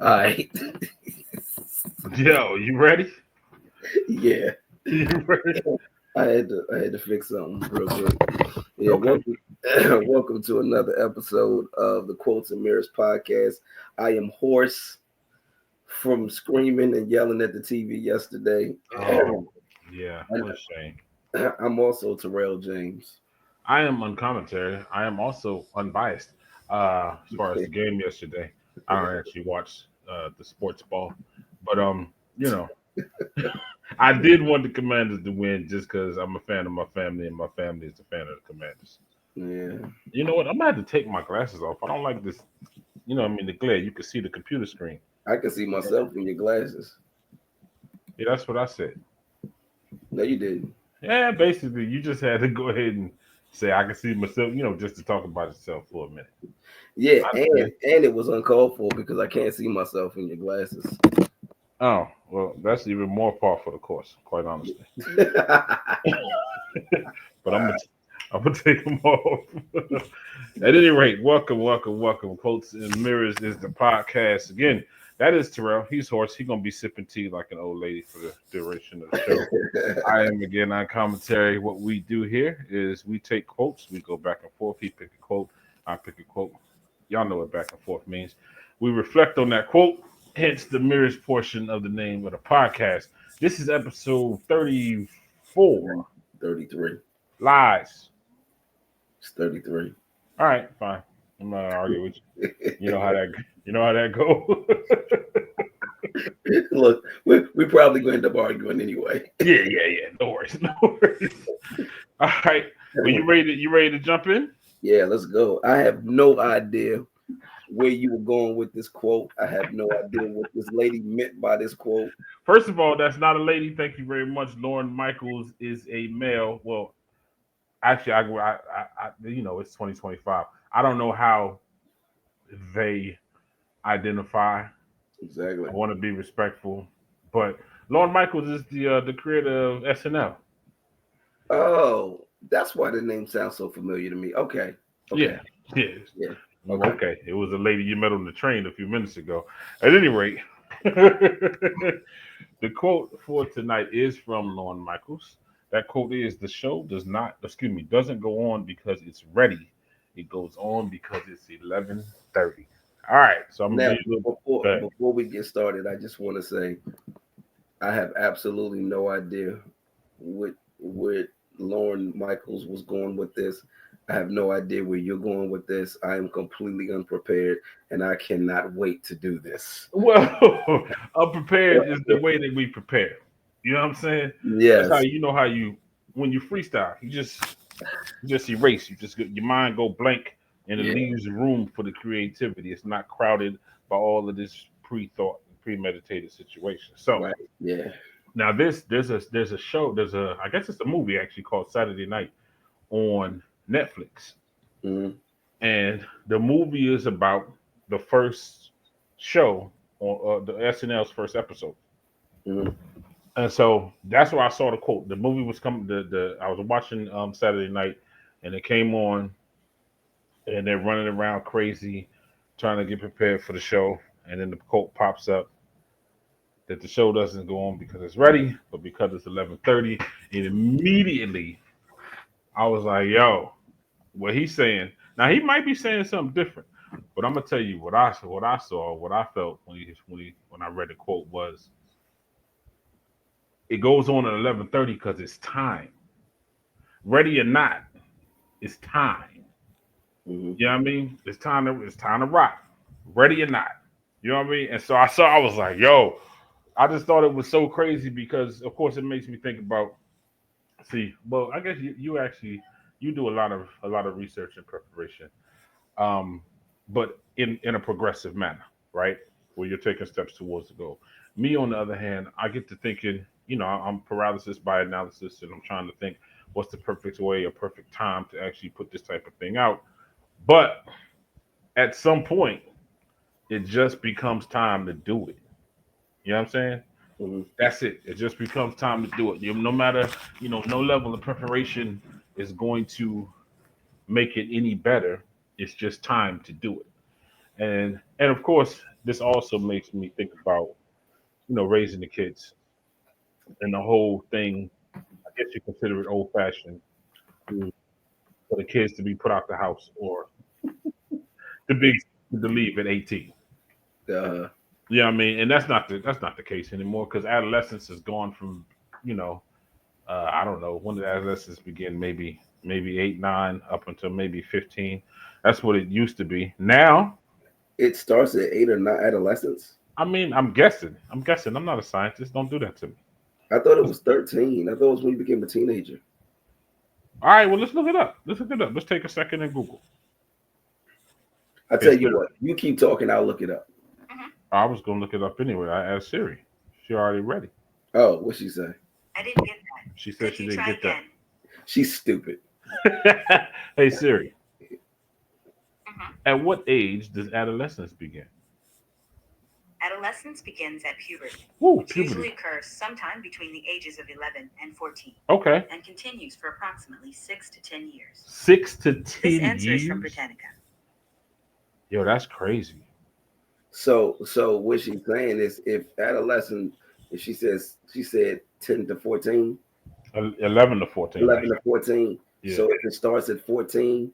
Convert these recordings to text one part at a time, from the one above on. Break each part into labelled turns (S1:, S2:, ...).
S1: All right.
S2: Yo, you ready?
S1: Yeah.
S2: You ready?
S1: I had to fix something real quick. Yeah,
S2: Okay.
S1: welcome welcome to another episode of the Quotes and Mirrors podcast. I am hoarse from screaming and yelling at the TV yesterday.
S2: Oh, yeah.
S1: And
S2: What a shame.
S1: I'm also Tyrell James.
S2: I am uncommentary. I am also unbiased. As far as the game yesterday, I don't actually watch the sports ball, but you know, I did want the Commanders to win just because I'm a fan of my family and my family is a fan of the Commanders.
S1: Yeah.
S2: You know what? I'm gonna have to take my glasses off. I don't like this. The glare. You can see the computer screen.
S1: I can see myself in your glasses.
S2: Yeah, that's what I said.
S1: No, you didn't.
S2: Yeah, basically, you just had to go ahead and say I can see myself. Just to talk about yourself for a minute.
S1: Yeah,
S2: I
S1: and
S2: understand.
S1: and it was uncalled for because I can't see myself in your glasses.
S2: Oh, well, that's even more par for the course, quite honestly. But I'm gonna take them off. At any rate, welcome, welcome, welcome. Quotes and Mirrors is the podcast again. That is Terrell. He's horse. He's gonna be sipping tea like an old lady for the duration of the show. I am again on commentary. What we do here is we take quotes, we go back and forth. He pick a quote, I pick a quote. Y'all know what back and forth means. We reflect on that quote, hence the mirrors portion of the name of the podcast. This is episode 34.
S1: 33.
S2: Lies.
S1: It's 33.
S2: All right, fine. I'm not gonna argue with you. You know how that go.
S1: Look, we probably going to end up arguing anyway.
S2: Yeah. No worries, no worries. All right. Well, you ready to jump in?
S1: Yeah, let's go. I have no idea where you were going with this quote. I have no idea what this lady meant by this quote.
S2: First of all, that's not a lady. Thank you very much. Lorne Michaels is a male. Well, actually, it's 2025. I don't know how they identify.
S1: Exactly.
S2: I want to be respectful, but Lorne Michaels is the creator of SNL.
S1: Oh, that's why the name sounds so familiar to me. Okay. Okay.
S2: Yeah, yeah.
S1: Yeah.
S2: Well,
S1: Okay.
S2: okay, it was a lady you met on the train a few minutes ago. At any rate, the quote for tonight is from Lorne Michaels. That quote is: "The show doesn't go on because it's ready. It goes on because it's 11:30." All right, so I'm gonna
S1: Now,
S2: be a little.
S1: before
S2: But
S1: before we get started, I just want to say I have absolutely no idea where Lauren Michaels was going with this. I have no idea where you're going with this. I am completely unprepared, and I cannot wait to do this.
S2: well, unprepared is the way that we prepare. You know what I'm saying? That's how
S1: Yes.
S2: you when you freestyle. You just erase. You just your mind go blank, and it
S1: Yeah.
S2: leaves room for the creativity. It's not crowded by all of this pre-thought, premeditated situation. So
S1: Right. Yeah.
S2: now there's a show. I guess it's a movie actually called Saturday Night on Netflix,
S1: Mhm.
S2: and the movie is about the first show on the SNL's first episode.
S1: Mhm.
S2: And so that's where I saw the quote. The movie was coming. The I was watching Saturday Night, and it came on, and they're running around crazy, trying to get prepared for the show. And then the quote pops up that the show doesn't go on because it's ready, but because it's 11:30. And immediately I was like, "Yo, what he's saying?" Now he might be saying something different, but I'm gonna tell you what I felt when I read the quote was it goes on at 11:30 because it's time. Ready or not, it's time.
S1: Mhm.
S2: You know what I mean? It's time to rock. Ready or not. You know what I mean? And so I was like, yo, I just thought it was so crazy because of course it makes me think about well, I guess you actually you do a lot of research and preparation. Um, but in a progressive manner, right? Where you're taking steps towards the goal. Me on the other hand, I get to thinking, I'm paralysis by analysis and I'm trying to think what's the perfect way or perfect time to actually put this type of thing out. But at some point, it just becomes time to do it. You know what I'm saying?
S1: Mhm.
S2: That's it. It just becomes time to do it. No matter, no level of preparation is going to make it any better. It's just time to do it. And of course, this also makes me think about, raising the kids and the whole thing. I guess you consider it old fashioned for the kids to be put out the house or to leave at 18.
S1: Uh,
S2: Yeah, I mean, and that's not the case anymore because adolescence has gone from, you know, I don't know when did adolescence begin? Maybe 8, 9, up until maybe 15. That's what it used to be. Now,
S1: it starts at 8 or 9 adolescence.
S2: I mean, I'm guessing. I'm guessing. I'm not a scientist. Don't do that to me.
S1: I thought it was 13. I thought it was when you became a teenager.
S2: All right, well, let's look it up. Let's look it up. Let's take a second and Google.
S1: I tell
S2: It's
S1: you what, you keep talking, I'll look it up.
S2: I was gonna look it up anyway. I asked Siri. She already ready.
S1: Oh, what she say?
S3: I didn't get that.
S2: She said she didn't get that.
S1: She's stupid.
S2: Hey Siri,
S3: Mhm.
S2: at what age does adolescence begin?
S3: Adolescence begins at puberty,
S2: Woo,
S3: which usually
S2: puberty.
S3: occurs sometime between the ages of 11 and 14
S2: Okay,
S3: and continues for approximately 6 to 10 years.
S2: 6 to 10
S3: This answer is from
S2: years.
S3: Britannica.
S2: Yo, that's crazy.
S1: So what she's saying is, if adolescent, if she said 10 to 14,
S2: 11 to 14,
S1: 11
S2: actually.
S1: to 14.
S2: Yeah.
S1: So if it starts at 14,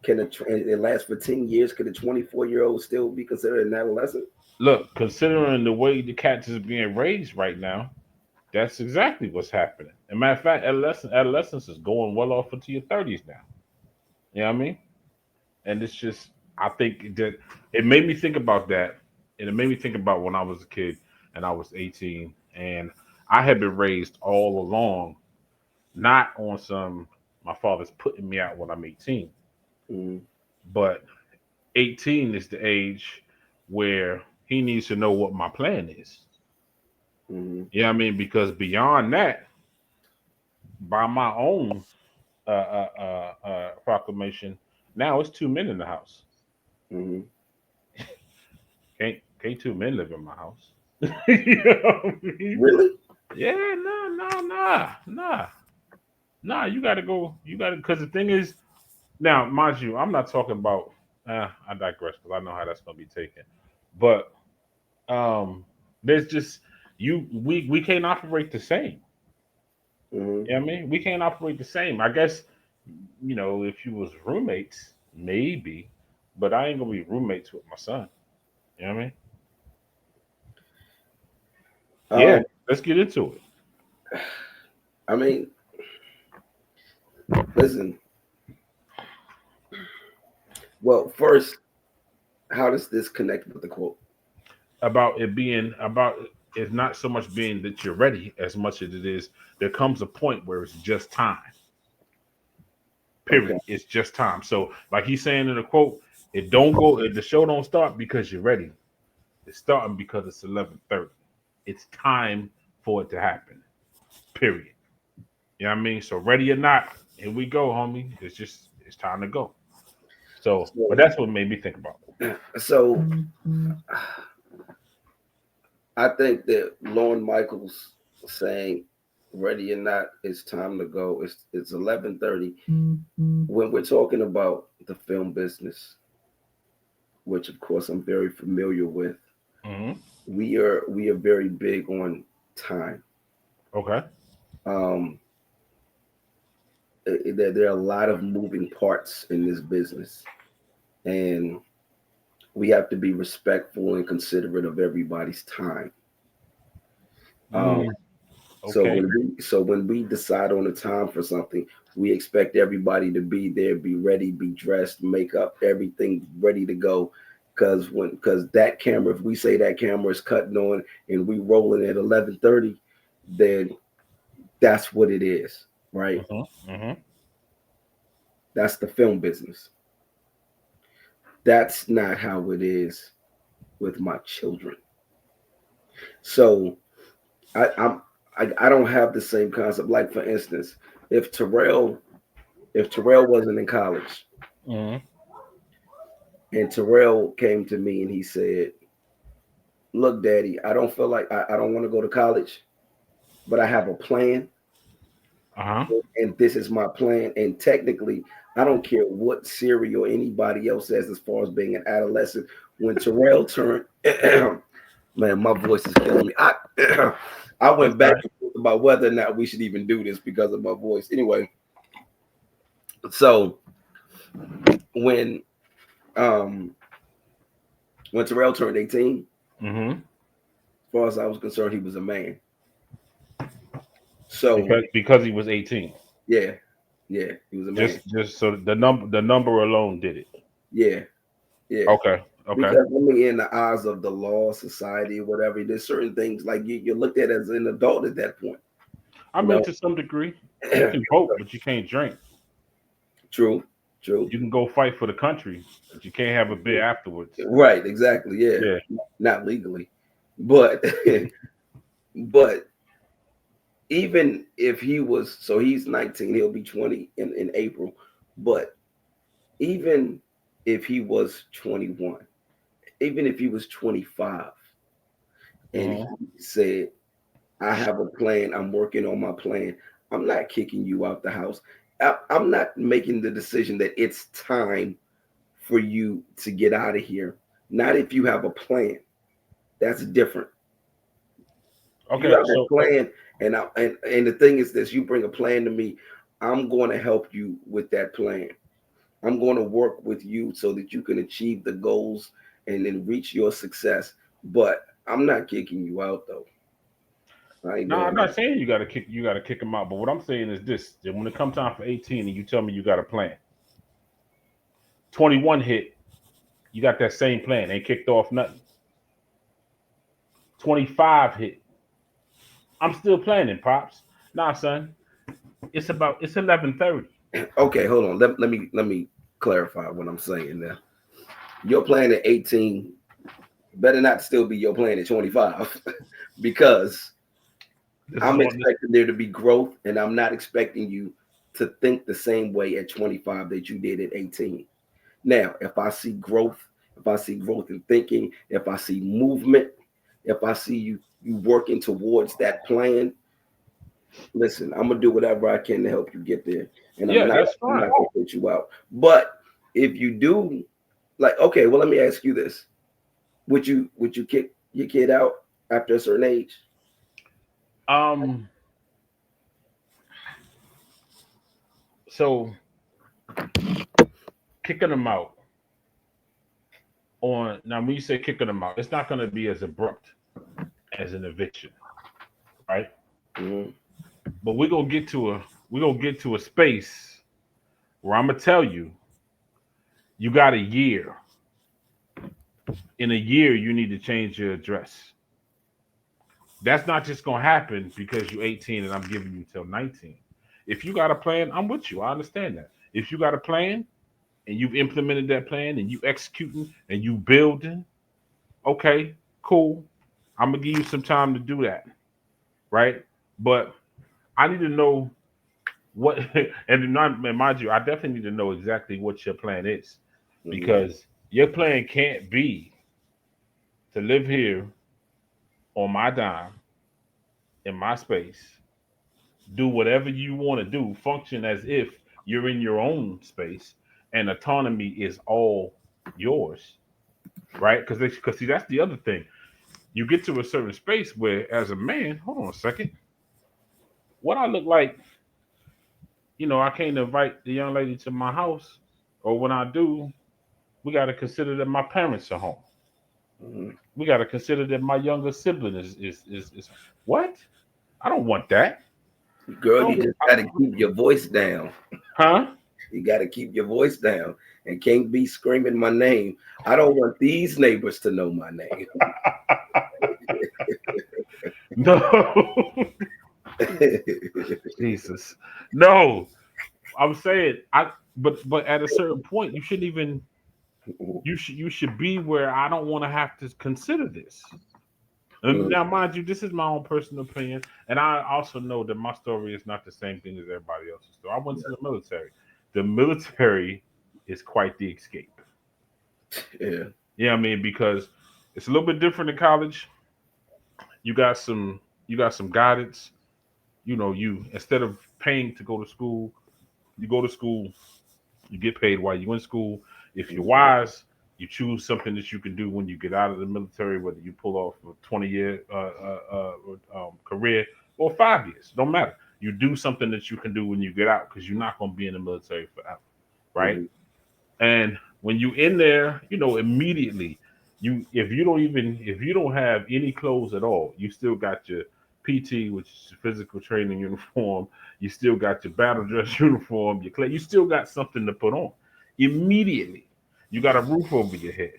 S1: and it lasts for 10 years? Could a 24-year-old still be considered an adolescent?
S2: Look, considering the way the cats is being raised right now, that's exactly what's happening. As a matter of fact, adolescence is going well off into your 30s now. You know what I mean? And it's just, I think that it made me think about that, and it made me think about when I was a kid and I was 18, and I had been raised all along, not on some my father's putting me out when I'm 18,
S1: Mm-hmm.
S2: but 18 is the age where he needs to know what my plan is.
S1: Mm-hmm.
S2: Yeah, I mean, because beyond that, by my own proclamation, now it's 2 men in the house.
S1: Mm-hmm.
S2: Can't 2 men live in my house? You know what I mean?
S1: Really?
S2: Yeah, no, no, nah. You gotta go. You gotta, because the thing is, now, mind you, I'm not talking about. I digress because I know how that's gonna be taken. But there's just we can't operate the same.
S1: Mm-hmm.
S2: You know what I mean? We can't operate the same. I guess, if you was roommates, maybe, but I ain't gonna be roommates with my son. You know what I mean? Yeah,
S1: Um,
S2: let's get into it.
S1: I mean, listen. Well, first, how does this connect with the quote?
S2: About it's not so much being that you're ready as much as it is there comes a point where it's just time.
S1: Okay.
S2: Period. It's just time. So, like he's saying in the quote, it don't go. The show don't start because you're ready. It's starting because it's 11:30. It's time for it to happen. Period. You know what I mean? So ready or not, here we go, homie. It's time to go. So, but
S1: So,
S2: that's what made me think about it.
S1: so I think that Lorne Michaels saying ready or not, it's time to go. It's 11:30. When we're talking about the film business, which of course I'm very familiar with,
S2: Hmm.
S1: we are very big on time.
S2: Okay.
S1: Um, there are a lot of moving parts in this business, and we have to be respectful and considerate of everybody's time. Um,
S2: Mm,
S1: so
S2: okay.
S1: when we decide on a time for something, we expect everybody to be there, be ready, be dressed, makeup, everything ready to go. Because that camera, if we say that camera is cutting on and we rolling at 11:30, then that's what it is, right?
S2: Hmm. Hmm.
S1: That's the film business. That's not how it is with my children. So I'm I don't have the same concept. Like for instance, if Terrell if Terrell wasn't in college
S2: Hmm.
S1: and Terrell came to me and he said, "Look, Daddy, I don't feel like I don't want to go to college, but I have a plan.
S2: Uh-huh.
S1: and this is my plan. And technically, I don't care what Siri or anybody else says as far as being an adolescent. When Terrell turned, man, my voice is killing me. I
S2: That's
S1: went back
S2: right.
S1: and forth about whether or not we should even do this because of my voice. Anyway, so when um when Terrell turned 18,
S2: Mm-hmm.
S1: as far as I was concerned, he was a man. So
S2: Because he was 18.
S1: yeah, yeah, he was a man.
S2: Just so the number alone did it.
S1: Yeah, yeah.
S2: Okay. Okay.
S1: Because I mean, in the eyes of the law, society, whatever, there's certain things like you're looked at as an adult at that point.
S2: I
S1: You
S2: mean,
S1: know,
S2: to some degree, you can vote, but you can't drink.
S1: true, true.
S2: You can go fight for the country, but you can't have a beer afterwards.
S1: Right, exactly. Yeah,
S2: Yeah.
S1: not legally, but but even if he was, so he's 19, he'll be 20 in April. But even if he was 21, even if he was 25, and he
S2: Mm-hmm.
S1: said, I have a plan. I'm working on my plan. I'm not kicking you out the house. I'm not making the decision that it's time for you to get out of here. Not if you have a plan. That's different. You
S2: Okay.
S1: have a
S2: So,
S1: plan, and the thing is this: you bring a plan to me, I'm going to help you with that plan. I'm going to work with you so that you can achieve the goals and then reach your success. But I'm not kicking you out though. I ain't
S2: no, I'm
S1: doing
S2: not
S1: that.
S2: saying you got to kick him out. But what I'm saying is this: that when it comes time for 18, and you tell me you got a plan, 21 hit, you got that same plan, ain't kicked off nothing. 25 hit, I'm still planning, pops. Nah, son, it's 11:30.
S1: Okay, hold on. Let me clarify what I'm saying now. Your plan at 18 better not still be your plan at 25 because
S2: This is
S1: I'm
S2: on this.
S1: expecting there to be growth, and I'm not expecting you to think the same way at 25 that you did at 18. Now, if I see growth in thinking, if I see movement, if I see you working towards that plan, listen, I'm gonna do whatever I can to help you get there, and
S2: Yeah, that's
S1: I'm
S2: fine.
S1: not gonna put you out. But if you do, like, okay, well, let me ask you this: would you kick your kid out after a certain age?
S2: Um, so kicking them out on now when you say kicking them out, it's not going to be as abrupt as an eviction, right?
S1: Mhm.
S2: But we're gonna get to a space where I'm gonna tell you you got a year. In a year, you need to change your address. That's not just gonna happen because you're 18 and I'm giving you till 19. If you got a plan, I'm with you. I understand that. If you got a plan and you've implemented that plan and you executing and you building, okay, cool. I'm gonna give you some time to do that, right? But I need to know what, and mind you, I definitely need to know exactly what your plan is,
S1: Mhm.
S2: because your plan can't be to live here on my dime in my space, do whatever you want to do, function as if you're in your own space, and autonomy is all yours, right? Because see, that's the other thing. You get to a certain space where, as a man, hold on a second, what I look like, I can't invite the young lady to my house, or when I do, we got to consider that my parents are home.
S1: Mhm.
S2: We got to consider that my younger sibling is what? I don't want that. I
S1: Girl, you
S2: don't.
S1: just got to keep your voice down.
S2: Huh?
S1: You got to keep your voice down and can't be screaming my name. I don't want these neighbors to know my name.
S2: No. Jesus. No. I'm saying but at a certain point you shouldn't even you should be where I don't want to have to consider this. And
S1: Mm,
S2: now mind you, this is my own personal opinion, and I also know that my story is not the same thing as everybody else's story. I went to the military. The military is quite the escape.
S1: yeah.
S2: Yeah, I mean, because it's a little bit different in college. You got some guidance. You instead of paying to go to school. You go to school, you get paid while you're in school. If you're wise, you choose something that you can do when you get out of the military, whether you pull off a 20-year career or 5 years, don't matter. You do something that you can do when you get out because you're not going to be in the military forever, right?
S1: Mhm.
S2: And when you in there, immediately if you don't have any clothes at all, you still got your PT, which is your physical training uniform. You still got your battle dress uniform. You still got something to put on. Immediately, you got a roof over your head.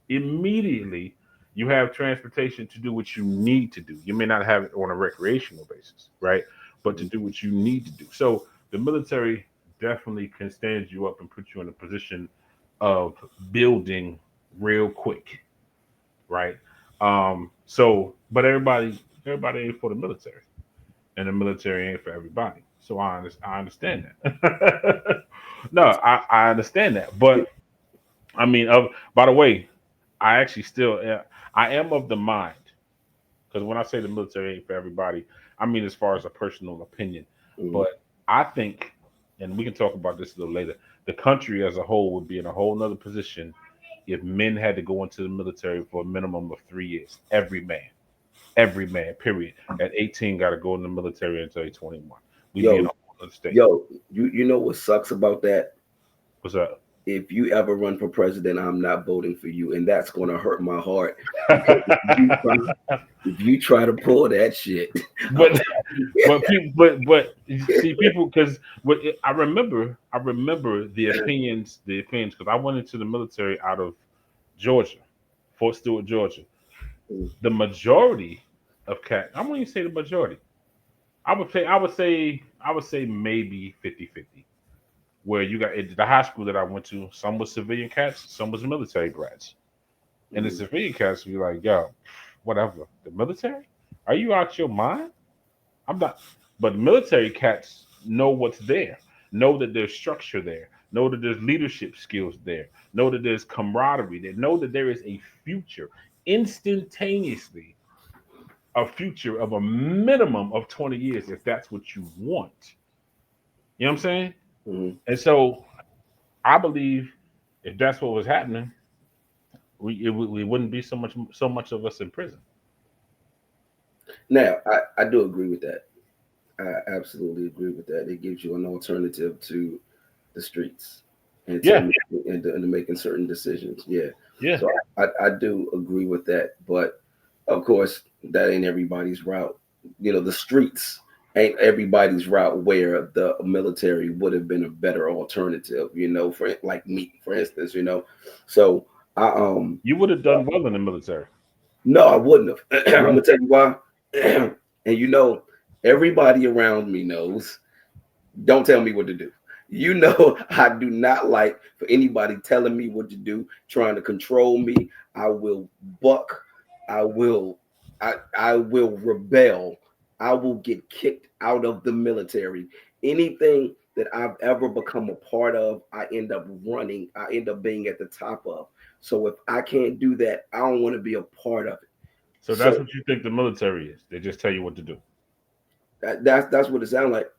S2: Immediately, you have transportation to do what you need to do. You may not have it on a recreational basis, right? But to do what you need to do. So the military definitely can stand you up and put you in a position of building real quick, right? But everybody ain't for the military, and the military ain't for everybody. So I understand that. No, I understand that, but I mean, by the way, I actually still I am of the mind, because when I say the military ain't for everybody, I mean as far as a personal opinion.
S1: Mhm.
S2: But I think, and we can talk about this a little later, the country as a whole would be in a whole nother position if men had to go into the military for a minimum of 3 years. Every man, period. At 18, got to go in the military until he's 21. We'd be in
S1: Yo,
S2: a whole other state.
S1: yo, you know what sucks about that?
S2: What's up?
S1: If you ever run for president, I'm not voting for you, and that's going to hurt my heart because if you try to pull that shit, I'm
S2: but but you see people, because I remember the opinions because I went into the military out of Georgia, Fort Stewart, Georgia. The majority of cat, I wouldn't even say the majority. I would say maybe 50-50. Where you got the high school that I went to, some was civilian cats, some was military brats. And the civilian cats be like, yo, whatever. The military? Are you out your mind? I'm not. But military cats know what's there, know that there's structure there, know that there's leadership skills there, know that there's camaraderie there, know that there is a future instantaneously, a future of a minimum of 20 years if that's what you want. You know what I'm saying?
S1: Mhm.
S2: And so I believe if that's what was happening, we wouldn't be so much of us in prison.
S1: Now I do agree with that. I absolutely agree with that. It gives you an alternative to the streets and
S2: Yeah,
S1: to making certain decisions. Yeah.
S2: yeah.
S1: So I do agree with that. But of course, that ain't everybody's route. The streets ain't everybody's route where the military would have been a better alternative, for like me, for instance, So I
S2: You would have done well in the military.
S1: no, I wouldn't have. I'm
S2: Yeah.
S1: gonna tell you why. And everybody around me knows. Don't tell me what to do. I do not like for anybody telling me what to do, trying to control me. I will buck. I will I will rebel. I will get kicked out of the military. Anything that I've ever become a part of, I end up running. I end up being at the top of. So if I can't do that, I don't want to be a part of it.
S2: So that's
S1: So
S2: what you think the military is. They just tell you what to do.
S1: that's what it sounds like.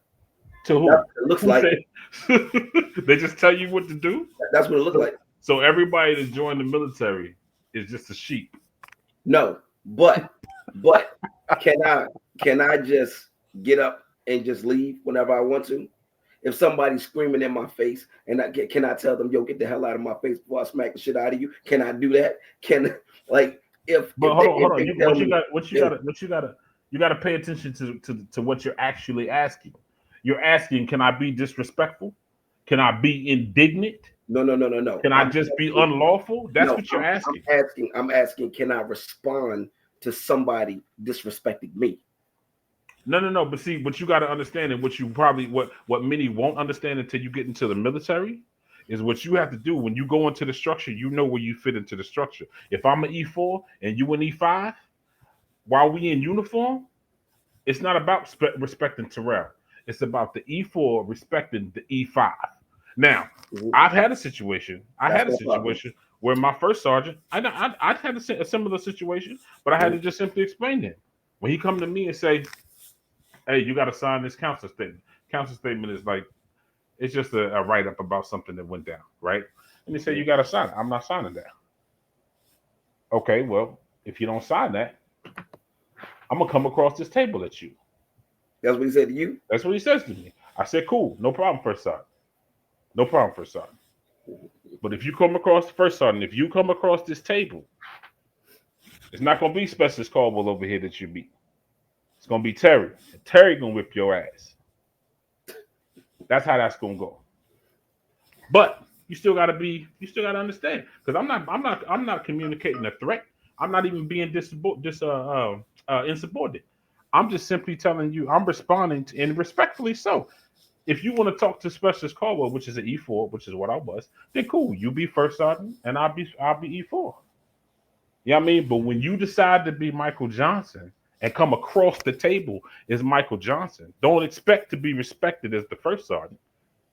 S2: To
S1: That's
S2: who?
S1: what it looks
S2: Who
S1: like.
S2: said? They just tell you what to do.
S1: That's what it looks like.
S2: So everybody that joined the military is just a sheep.
S1: No, but can I just get up and just leave whenever I want to? If somebody's screaming in my face and can I tell them, yo, get the hell out of my face before I smack the shit out of you? Can I do that? Can like
S2: But
S1: if
S2: hold
S1: they
S2: on, hold
S1: if
S2: on.
S1: they tell me if,
S2: You gotta pay attention to what you're actually asking. You're asking, can I be disrespectful? Can I be indignant?
S1: no.
S2: Can I just be unlawful? That's
S1: No,
S2: what you're asking.
S1: I'm asking, can I respond to somebody disrespecting me?
S2: No. But see, but you got to understand, and what many won't understand until you get into the military is what you have to do when you go into the structure. You know where you fit into the structure. If I'm an E4 and you an E5, while we in uniform, it's not about respecting Tyrell. It's about the E4 respecting the E5. Now,
S1: Mhm.
S2: I've had a situation. I
S1: That's
S2: had a
S1: no problem.
S2: situation where my first sergeant, I had a similar situation, but I had to just simply explain to him when he come to me and say, "Hey, you got to sign this council statement." Council statement is like it's just a write up about something that went down, right? And they say you got to sign it. I'm not signing that. Okay, well, if you don't sign that, I'm gonna come across this table at you.
S1: That's what he said to you.
S2: That's what he says to me. I said, cool, no problem, first sergeant. No problem, first sergeant. But if you come across the first sergeant, if you come across this table, it's not gonna be Specialist Caldwell over here that you meet. It's gonna be Terry. And Terry gonna whip your ass. That's how that's gonna go. But you still gotta understand. Because I'm not communicating a threat. I'm not even being insubordinate. I'm just simply telling you, I'm responding to, and respectfully so. If you want to talk to Specialist Caldwell, which is an E4, which is what I was, then cool. You be first sergeant and I'll be E4. You know what I mean? But when you decide to be Michael Johnson and come across the table as Michael Johnson, don't expect to be respected as the first sergeant.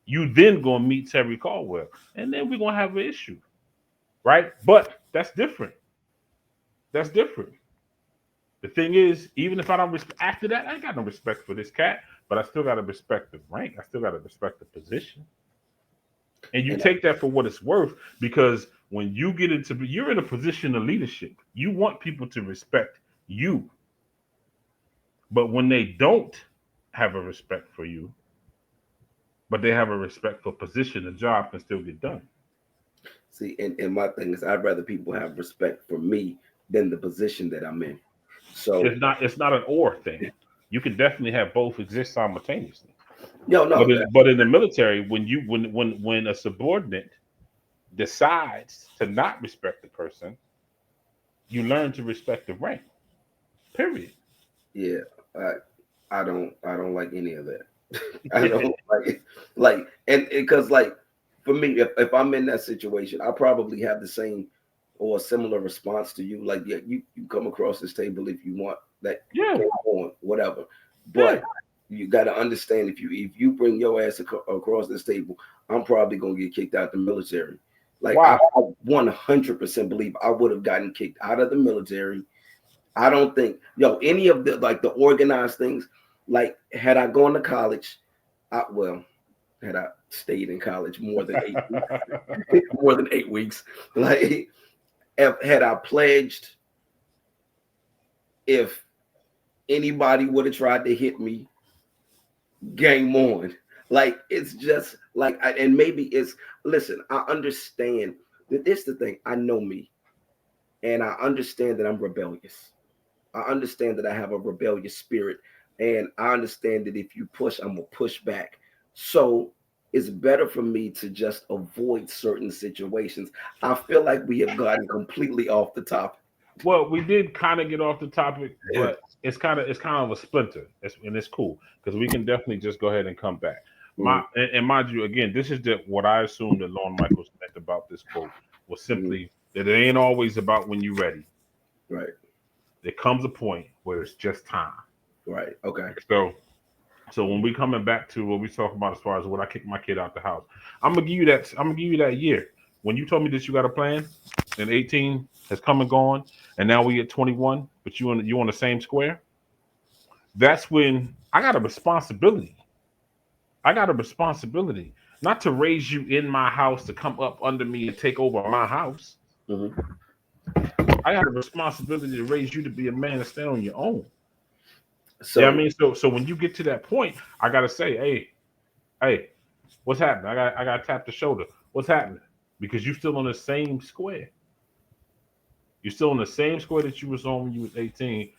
S2: You then gonna meet Terry Caldwell, and then we're gonna have an issue, right? But that's different. That's different. The thing is, even if I don't after that, I ain't got no respect for this cat, but I still gotta respect the rank. I still gotta respect the position. And you take that for what it's worth, because when you get into, you're in a position of leadership. You want people to respect you. But when they don't have a respect for you, but they have a respect for position, the job can still get done.
S1: See, and my thing is, I'd rather people have respect for me than the position that I'm in. So
S2: it's not an or thing. You can definitely have both exist simultaneously.
S1: no,
S2: But in the military, when a subordinate decides to not respect the person, you learn to respect the rank. Period.
S1: yeah, I don't like any of that. I don't like and because like for me, if I'm in that situation, I probably have the same or a similar response to you. Like, yeah, you come across this table if you want that,
S2: Yeah,
S1: on whatever,
S2: yeah.
S1: but you got to understand if you bring your ass across this table, I'm probably gonna get kicked out the military. Like
S2: Why?
S1: I 100% believe I would have gotten kicked out of the military. I don't think any of the like the organized things. Like had I gone to college, had I stayed in college more than 8 more than 8 weeks, like had I pledged, if anybody would have tried to hit me, game on. Like it's just like, and maybe it's listen. I understand that this the thing. I know me, and I understand that I'm rebellious. I understand that I have a rebellious spirit, and I understand that if you push, I'm gonna push back. So it's better for me to just avoid certain situations. I feel like we have gotten completely off the topic.
S2: Well, we did kind of get off the topic, but it's kind of a splinter, and it's cool because we can definitely just go ahead and come back. And mind you, again, this is what I assume that Lorne Michaels meant about this quote was simply that it ain't always about when you're ready.
S1: Right.
S2: There comes a point where it's just time.
S1: Right. Okay.
S2: So when we coming back to what we talk about as far as when I kick my kid out the house, I'm gonna give you that. I'm gonna give you that year when you told me that you got a plan, and 18 has come and gone, and now we at 21, but you on the same square. That's when I got a responsibility. I got a responsibility not to raise you in my house to come up under me and take over my house.
S1: Mm-hmm.
S2: I got a responsibility to raise you to be a man and stand on your own.
S1: So
S2: Yeah, I mean, so when you get to that point, I gotta say, hey, what's happening? I gotta tap the shoulder. What's happening? Because you're still on the same square. You're still on the same square that you was on when you was 18.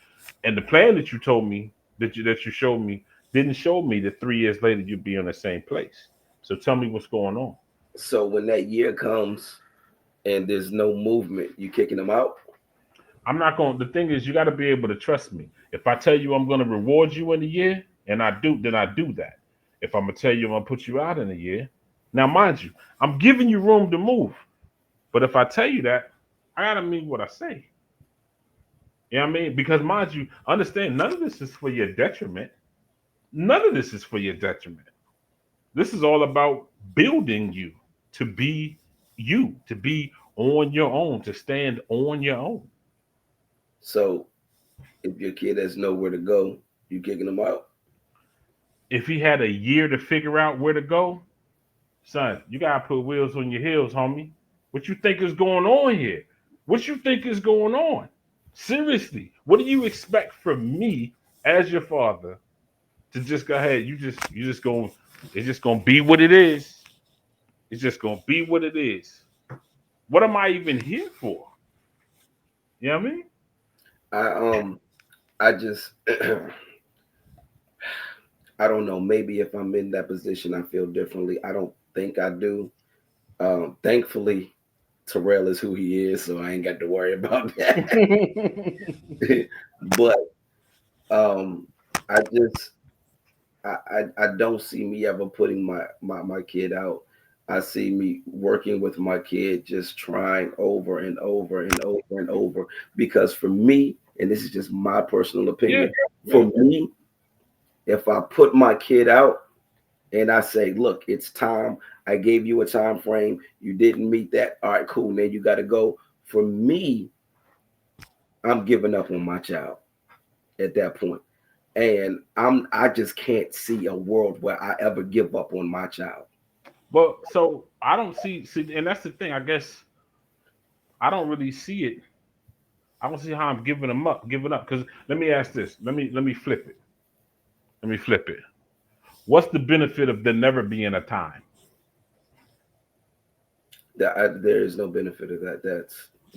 S2: And the plan that you told me that you showed me didn't show me that 3 years later you'd be in the same place. So tell me what's going on.
S1: so when that year comes and there's no movement, you kicking them out?
S2: I'm not going. The thing is, you got to be able to trust me. If I tell you I'm going to reward you in a year, and I do, then I do that. If I'm gonna tell you I'm gonna put you out in a year, now mind you, I'm giving you room to move. But if I tell you that, I gotta mean what I say. You know what I mean? Because mind you, understand none of this is for your detriment. None of this is for your detriment. This is all about building you to be on your own, to stand on your own.
S1: So if your kid has nowhere to go, you kicking them out?
S2: if he had a year to figure out where to go, son, you gotta put wheels on your heels, homie. What you think is going on here? What you think is going on? Seriously, what do you expect from me as your father to just go ahead? You just going it's just gonna be what it is. It's just gonna be what it is. What am I even here for? You know what I mean?
S1: I just I don't know. Maybe if I'm in that position, I feel differently. I don't think I do. Thankfully, Tyrell is who he is, so I ain't got to worry about that. But um, I just I don't see me ever putting my kid out. I see me working with my kid, just trying over and over and over and over. Because for me, and this is just my personal
S2: Yeah,
S1: opinion,
S2: yeah.
S1: for me, if I put my kid out and I say, look, it's time. I gave you a time frame. You didn't meet that. All right, cool. Now you got to go. For me, I'm giving up on my child at that point. And I just can't see a world where I ever give up on my child.
S2: But so I don't see, and that's the thing. I guess I don't really see it. I don't see how I'm giving up. Because let me ask this. Let me flip it. Let me flip it. What's the benefit of there never being a time?
S1: There is no benefit of that.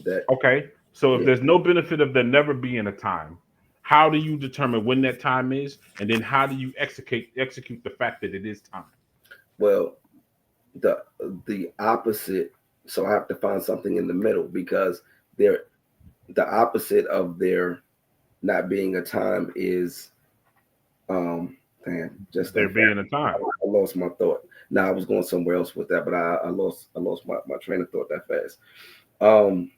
S1: That.
S2: Okay. So if
S1: Yeah.
S2: there's no benefit of there never being a time, how do you determine when that time is, and then how do you execute the fact that it is time?
S1: Well, the the opposite. So I have to find something in the middle because they're the opposite of there not being a time is damn, just
S2: There
S1: that fast.
S2: being a time.
S1: I lost my thought. Now I was going somewhere else with that, but I lost my train of thought that fast. Um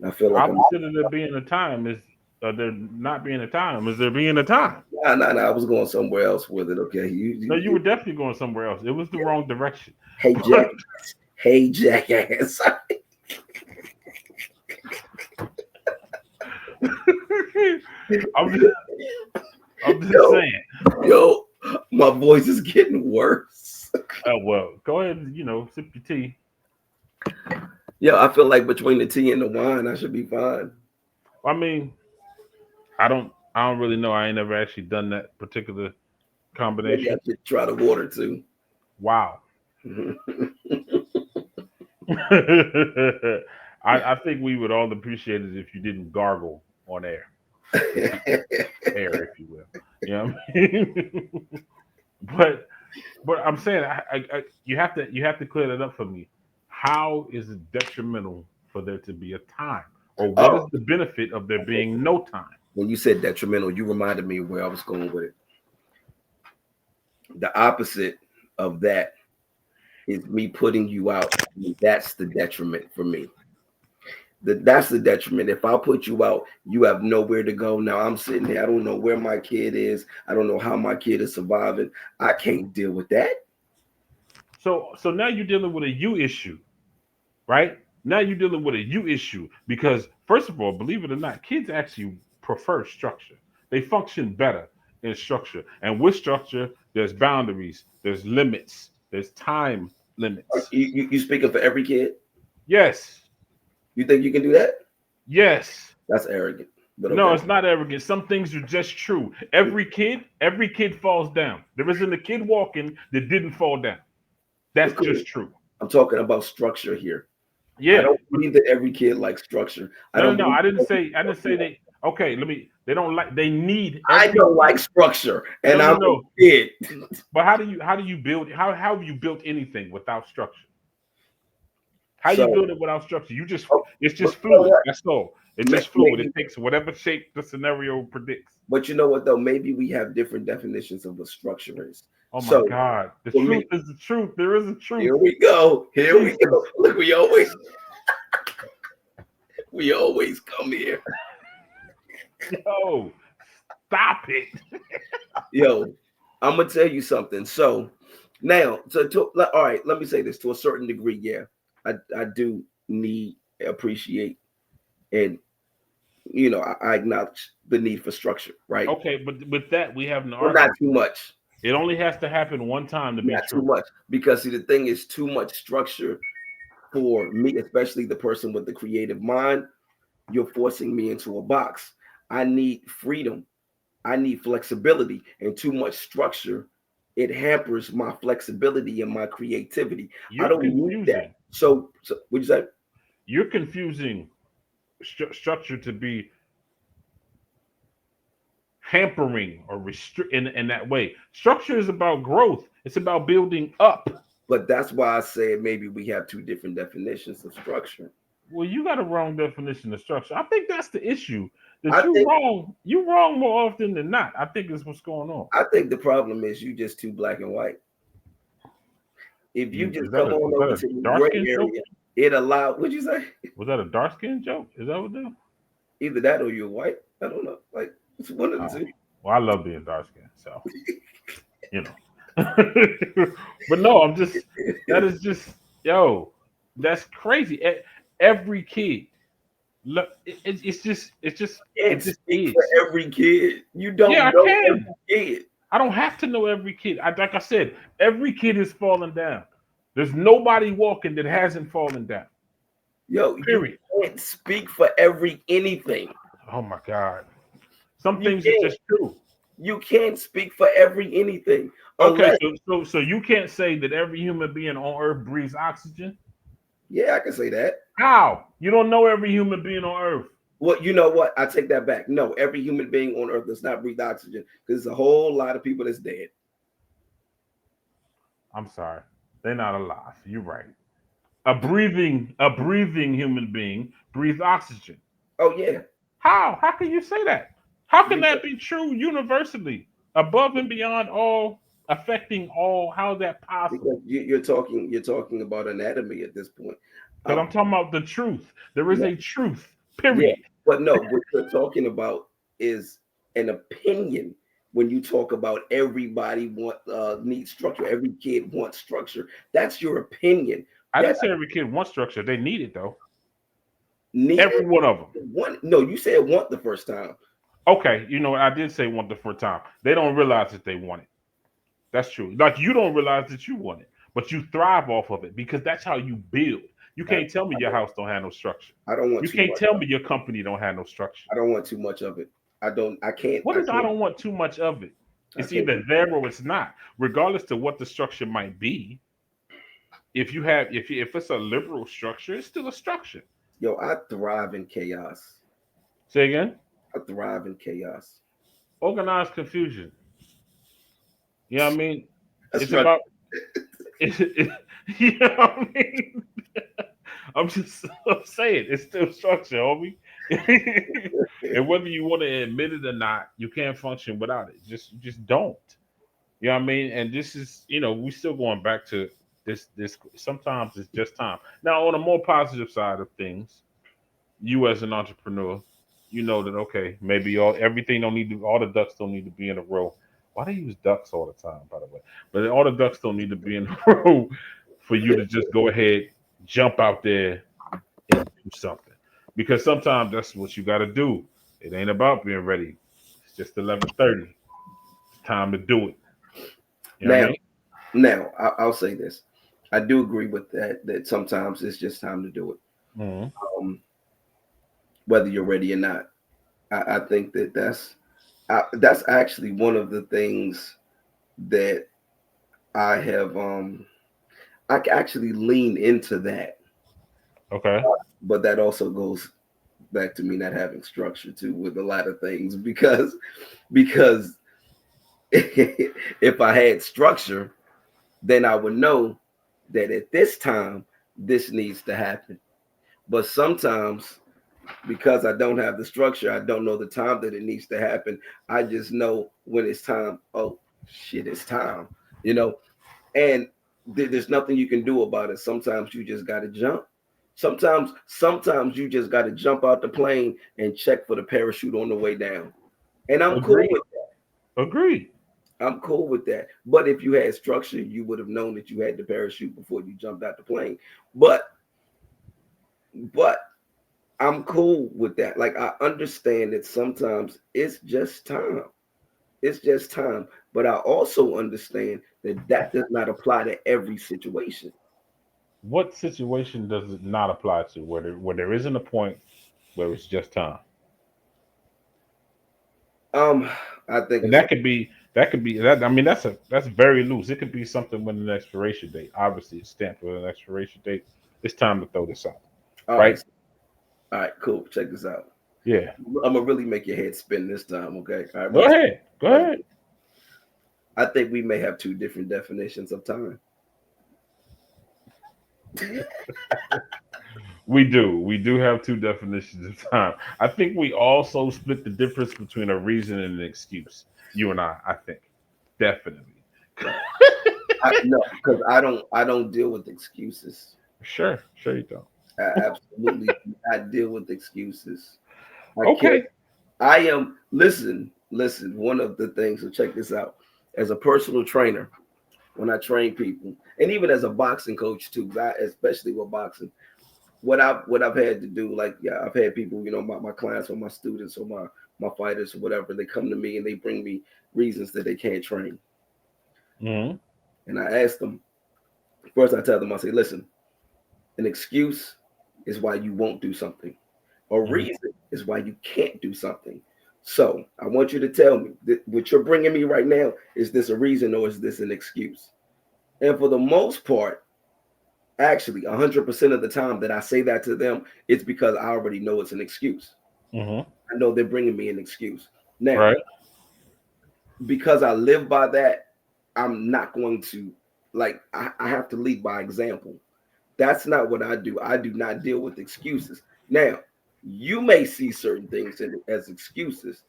S1: I feel
S2: The
S1: like I'm
S2: opposite of there being a time is there not being a time. Is there being a time?
S1: I was going somewhere else with it. Okay.
S2: No, you were definitely going somewhere else. It was the wrong direction.
S1: Hey Jack.
S2: But
S1: Hey jackass.
S2: I'm just, I'm just
S1: yo,
S2: saying.
S1: yo, my voice is getting worse.
S2: Oh well, go ahead and sip your tea.
S1: Yeah, I feel like between the tea and the wine, I should be fine.
S2: I mean, I don't really know. I ain't never actually done that particular
S1: Maybe I
S2: combination.
S1: should try the water too.
S2: Wow. I think we would all appreciate it if you didn't gargle on air, if you air, if you will. You know what I mean? but I'm saying you have to clear that up for me. How is it detrimental for there to be a time, or what is
S1: Oh,
S2: the benefit of there being no time?
S1: when you said detrimental, you reminded me where I was going with it. The opposite of that is me putting you out. That's the detriment for me. That's the detriment. If I put you out, you have nowhere to go. Now I'm sitting here. I don't know where my kid is. I don't know how my kid is surviving. I can't deal with that.
S2: So now you're dealing with a you issue, right? Now you're dealing with a you issue because first of all, believe it or not, kids actually prefer structure. They function better in structure. And with structure, there's boundaries, there's limits, there's time limits.
S1: You speaking for every kid?
S2: Yes.
S1: You think you can do that?
S2: Yes.
S1: That's arrogant. But
S2: No,
S1: okay.
S2: it's not arrogant. Some things are just true. Every kid falls down. There isn't a kid walking that didn't fall down.
S1: But
S2: That's
S1: cool.
S2: just true.
S1: I'm talking about structure here. I
S2: Yeah.
S1: don't believe that every kid likes structure. I
S2: No, no,
S1: don't
S2: no.
S1: believe
S2: I didn't say they. Okay, they don't like. They need
S1: I
S2: every.
S1: don't like structure,
S2: No,
S1: and
S2: no,
S1: I'm a
S2: no.
S1: kid.
S2: But how do you build? How have you built anything without structure? How you
S1: So,
S2: build it without structure?
S1: oh,
S2: It's
S1: but
S2: just
S1: you know
S2: fluid.
S1: what?
S2: That's all. It's just fluid. It
S1: Maybe,
S2: takes whatever shape the scenario predicts.
S1: but you know what though? Maybe we have different definitions of what structure is.
S2: Oh my
S1: So
S2: God. The
S1: for
S2: truth
S1: me,
S2: is the truth. There is a truth.
S1: here we go. Here we go.
S2: Jesus.
S1: Look, we always come here.
S2: Yo, stop it.
S1: Yo, I'm gonna tell you something. So now, all right, let me say this to a certain degree. Yeah, I do need appreciate and I acknowledge the need for structure, right?
S2: Okay, but with that we have an
S1: But not
S2: argument.
S1: too much.
S2: It only has to happen one time to be
S1: Not too
S2: true.
S1: much, because see, the thing is, too much structure for me, especially the person with the creative mind. You're forcing me into a box. I need freedom. I need flexibility, and too much structure, it hampers my flexibility and my creativity. I
S2: You're
S1: don't need that.
S2: confusing.
S1: So what you say?
S2: You're confusing structure to be hampering or restrict in that way. Structure is about growth. It's about building up.
S1: But that's why I said maybe we have two different definitions of structure.
S2: Well, you got a wrong definition of structure. I think that's the issue. That
S1: I
S2: you
S1: think
S2: wrong. You wrong more often than not. I think that's what's going on.
S1: I think the problem is you just too black and white. If you
S2: Is
S1: just
S2: that
S1: come
S2: a
S1: on
S2: was that
S1: over
S2: a
S1: to the
S2: dark
S1: gray
S2: skin joke?
S1: area, it allow. What'd you say?
S2: Was that a dark skin joke? Is that what that?
S1: Either that or you're white. I don't know. Like it's one of the
S2: Oh,
S1: two.
S2: well, I love being dark skinned, so you know. But no, I'm just that is just yo, that's crazy. Every kid, look,
S1: Can't
S2: it just
S1: speak for
S2: is.
S1: every kid. You
S2: Yeah,
S1: don't
S2: I
S1: know
S2: can.
S1: every kid.
S2: I don't have to know every kid. Like I said, every kid is falling down. There's nobody walking that hasn't fallen down.
S1: Yo, you
S2: Period.
S1: can't speak for every anything.
S2: Oh my God. Some
S1: You
S2: things are
S1: can't.
S2: just true.
S1: You can't speak for every anything
S2: Okay,
S1: unless.
S2: so you can't say that every human being on Earth breathes oxygen.
S1: Yeah, I can say that.
S2: How? You don't know every human being on Earth.
S1: Well, you know what? I take that back. No, every human being on Earth does not breathe oxygen because there's a whole lot of people that's dead.
S2: I'm sorry. They're not alive. You're right. A breathing human being breathes oxygen.
S1: Oh yeah,
S2: How? How can you say that? How can
S1: because,
S2: that be true universally? Above and beyond all, affecting all, how is that
S1: because
S2: possible?
S1: you're talking about anatomy at this point.
S2: Because I'm
S1: Um,
S2: talking about the truth. There is
S1: yeah,
S2: a truth,
S1: yeah,
S2: period.
S1: but no, what you're talking about is an opinion. When you talk about everybody needs structure, every kid wants structure. That's your opinion.
S2: I
S1: That
S2: didn't say every kid wants structure. They need it though.
S1: needed
S2: Every one of them.
S1: one. No, you said want the first time.
S2: Okay, you know what? I did say want the first time. They don't realize that they want it. That's true. Like you don't realize that you want it, but you thrive off of it because that's how you build. You
S1: I,
S2: can't tell me your house don't have no structure.
S1: I don't want
S2: You
S1: too
S2: can't
S1: much.
S2: tell me your company don't have no structure.
S1: I don't want too much of it. I don't. I can't.
S2: What
S1: I
S2: is I
S1: can't.
S2: don't want too much of it?
S1: I
S2: It's
S1: can't.
S2: either there or it's not. Regardless to what the structure might be, if it's a liberal structure, it's still a structure.
S1: Yo, I thrive in chaos.
S2: Say again.
S1: I thrive in chaos.
S2: Organized confusion. You know what I mean?
S1: A
S2: It's
S1: structure.
S2: about you know what I mean? I'm saying it's still structure, homie. And whether you want to admit it or not, you can't function without it. Just don't. You know what I mean? And this is, we still going back to this sometimes it's just time. Now on a more positive side of things, you as an entrepreneur, you know that okay, maybe all the ducks don't need to be in a row. Why do they use ducks all the time, by the way? But all the ducks don't need to be in a row for you to just go ahead, jump out there and do something. Because sometimes that's what you gotta do. It ain't about being ready. It's just 11:30. It's time to do it. You know what I
S1: Now,
S2: mean?
S1: I'll say this. I do agree with that. That sometimes it's just time to do it,
S2: Mm-hmm.
S1: um, whether you're ready or not. I think that's actually one of the things that I have. I can actually lean into that,
S2: Okay.
S1: but that also goes back to me not having structure too with a lot of things because if I had structure, then I would know that at this time this needs to happen. But sometimes because I don't have the structure, I don't know the time that it needs to happen. I just know when it's time. Oh shit, it's time. You know, and there's nothing you can do about it. Sometimes you just got to jump. Sometimes you just got to jump out the plane and check for the parachute on the way down. And I'm cool
S2: Agreed.
S1: with
S2: Agreed.
S1: I'm cool with that. But if you had structure, you would have known that you had the parachute before you jumped out the plane. But but I'm cool with that. Like I understand that sometimes it's just time. It's just time. But I also understand that that does not apply to every situation.
S2: What situation does it not apply to where there isn't a point where it's just time?
S1: Um, I think
S2: And
S1: it's
S2: that. I mean, that's very loose. It could be something with an expiration date. Obviously, it's stamped with an expiration date. It's time to throw this out,
S1: all
S2: right?
S1: right. All right, cool. Check this out.
S2: Yeah.
S1: I'm gonna really make your head spin this time, okay? All right,
S2: Go ahead. Go ahead.
S1: I think we may have two different definitions of time.
S2: We do. We do have two definitions of time. I think we also split the difference between a reason and an excuse. You and I think. Definitely.
S1: No, because I don't deal with excuses.
S2: Sure. Sure you don't.
S1: I absolutely do not deal with excuses. I can't.
S2: Okay.
S1: I am. Listen. One of the things. So check this out. As a personal trainer, when I train people, and even as a boxing coach too, 'cause especially with boxing, what I've had to do, like yeah, I've had people, my clients or my students or my fighters or whatever, they come to me and they bring me reasons that they can't train,
S2: Hmm.
S1: and I ask them first. I tell them, I say, listen, an excuse is why you won't do something. A
S2: Hmm.
S1: reason is why you can't do something. So I want you to tell me that what you're bringing me right now, is this a reason or is this an excuse? And for the most part, actually 100% of the time that I say that to them, it's because I already know it's an excuse.
S2: Hmm.
S1: I know they're bringing me an excuse. Now,
S2: Right.
S1: because I live by that, I'm not going to, like, I have to lead by example. That's not what I do. I do not deal with excuses. Now, you may see certain things as excuses,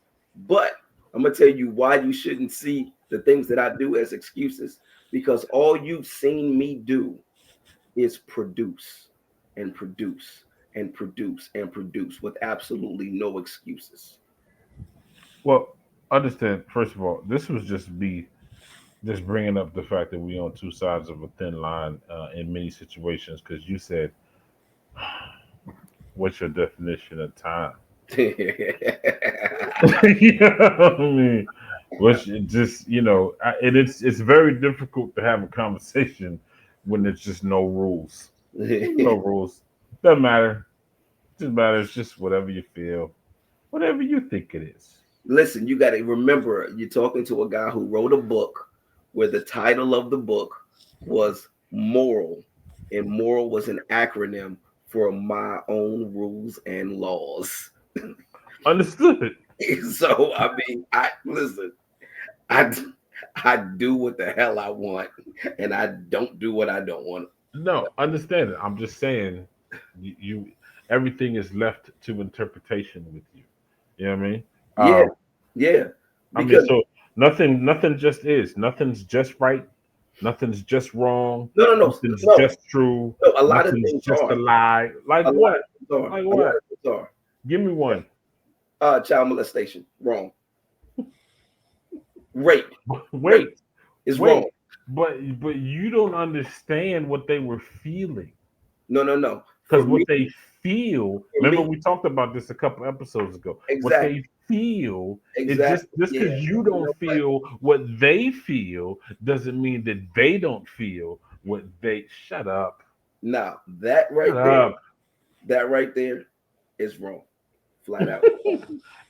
S1: but I'm going to tell you why you shouldn't see the things that I do as excuses, because all you've seen me do is produce and produce and produce and produce with absolutely no excuses.
S2: Well, understand. First of all, this was just me just bringing up the fact that we on two sides of a thin line in many situations. Because you said, "What's your definition of time?" You know what I mean? Which it just and it's very difficult to have a conversation when there's just no rules. No rules. Doesn't matter. Just matters just whatever you feel, whatever you think it is.
S1: Listen, you got to remember, you're talking to a guy who wrote a book where the title of the book was Moral, and Moral was an acronym for my own rules and laws.
S2: Understood.
S1: So I mean, I listen. I I do what the hell I want, and I don't do what I don't want.
S2: No, understand it. I'm just saying, you everything is left to interpretation with you. You know what I mean?
S1: Yeah,
S2: Um,
S1: yeah.
S2: I mean,
S1: Because
S2: so nothing just is. Nothing's just right. Nothing's just wrong.
S1: no, no, no,
S2: Nothing's
S1: no,
S2: just true.
S1: no. A lot of
S2: Nothing's
S1: things
S2: just a
S1: are.
S2: lie. Like
S1: A lot
S2: what?
S1: of things are.
S2: Like
S1: A lot
S2: what?
S1: of things are.
S2: Give me one.
S1: Child molestation, wrong. Rape, rape
S2: Wait,
S1: is wrong.
S2: wait. But you don't understand what they were feeling.
S1: No, no, no. For
S2: Because
S1: me,
S2: what they feel,
S1: for
S2: remember
S1: me,
S2: we talked about this a couple episodes ago. What
S1: exactly,
S2: they feel, it
S1: exactly.
S2: just
S1: Yeah.
S2: because you
S1: You
S2: don't
S1: know what?
S2: feel what they feel doesn't mean that they don't feel what they shut up.
S1: Now
S2: Shut up.
S1: that right there is wrong, flat out.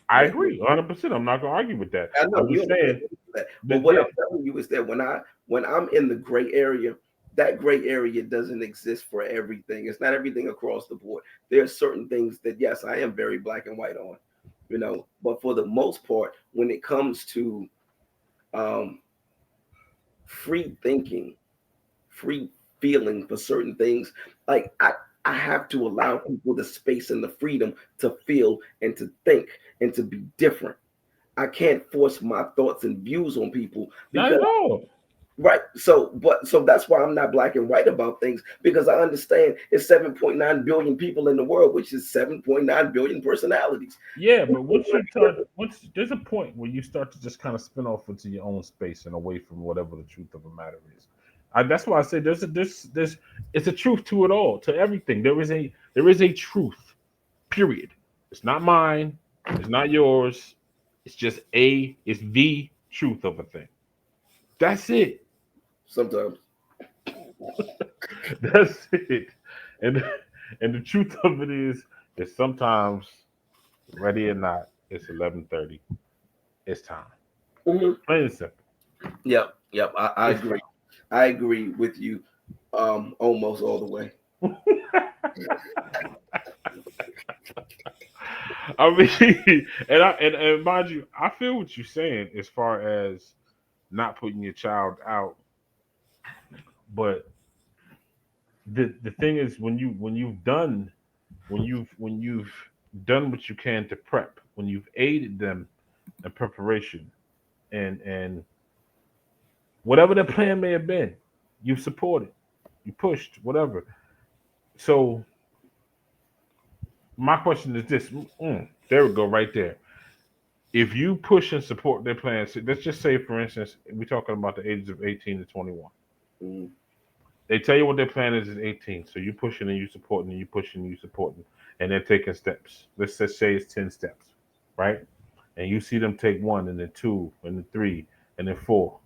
S2: I
S1: That,
S2: agree 100%. I'm not gonna argue with that.
S1: I know
S2: I'm
S1: you
S2: just saying
S1: understand that, but
S2: that
S1: what
S2: yeah,
S1: I'm telling you is that when I'm in the gray area, that gray area doesn't exist for everything. It's not everything across the board. There are certain things that yes, I am very black and white on, but for the most part, when it comes to um, free thinking, free feeling for certain things, like I have to allow people the space and the freedom to feel and to think and to be different. I can't force my thoughts and views on people
S2: not
S1: because
S2: at all.
S1: right. So that's why I'm not black and white about things, because I understand it's 7.9 billion people in the world, which is 7.9 billion personalities.
S2: Yeah, but once there's a point where you start to just kind of spin off into your own space and away from whatever the truth of the matter is. That's why I say there's it's a truth to it all, to everything. There is a truth. Period. It's not mine. It's not yours. It's the truth of a thing. That's it.
S1: Sometimes.
S2: That's it. And and the truth of it is that sometimes, ready or not, it's 11:30. It's time.
S1: Hmm.
S2: Plain and simple.
S1: Yep, yep. I
S2: It's
S1: agree. I agree with you almost all the way.
S2: time. I mean, and mind you, I feel what you're saying as far as not putting your child out, but the thing is when you've done what you can to prep, when you've aided them in preparation, and whatever the plan may have been, you've supported, you pushed, whatever. So my question is this: there we go, right there. If you push and support their plans, let's just say, for instance, we're talking about the ages of 18 to 21.
S1: Mm.
S2: They tell you what their plan is at 18, so you pushing and you supporting and you pushing and you supporting, and they're taking steps. Let's just say it's 10 steps, right? And you see them take one and then two and then three and then four.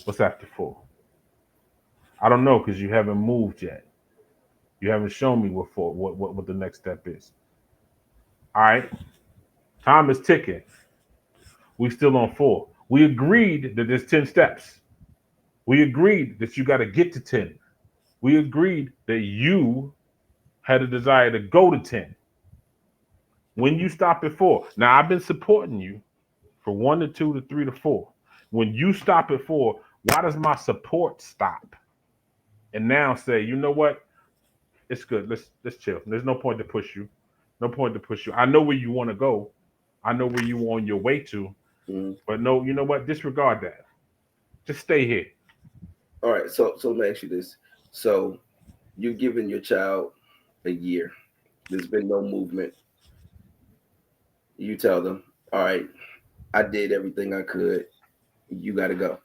S2: What's after four? I don't know because you haven't moved yet. You haven't shown me what four, what the next step is. All right, time is ticking. We still on four. We agreed that there's 10 steps. We agreed that you got to get to 10. We agreed that you had a desire to go to 10. When you stop at four, now I've been supporting you for one to two to three to four. When you stop at four, why does my support stop? And now say, you know what? It's good. Let's chill. There's no point to push you. No point to push you. I know where you want to go. I know where you on your way to.
S1: Mm.
S2: But no, you know what? Disregard that. Just stay here.
S1: All right. So let me ask you this. So you've given your child a year. There's been no movement. You tell them, all right, I did everything I could. You got to go.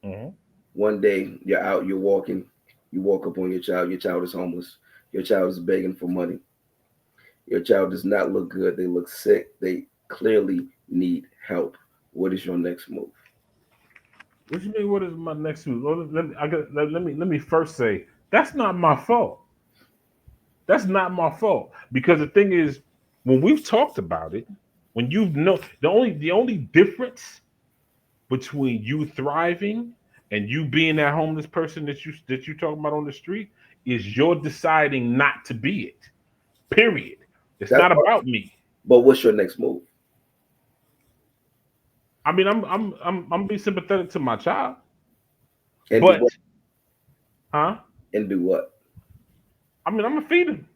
S2: Mhm.
S1: One day you're out, you're walking, you walk up on your child is homeless, your child is begging for money, your child does not look good, they look sick, they clearly need help. What is your next move?
S2: What you mean? What is my next move? Let me first say that's not my fault. That's not my fault because the thing is, when we've talked about it, when you know the only difference between you thriving and you being that homeless person that you talking about on the street is you're deciding not to be it. Period. It's
S1: That's
S2: not
S1: part,
S2: about me.
S1: but what's your next move?
S2: I mean, I'm being sympathetic to my child,
S1: And do
S2: but
S1: what?
S2: huh?
S1: And do what?
S2: I mean, I'm gonna feed him.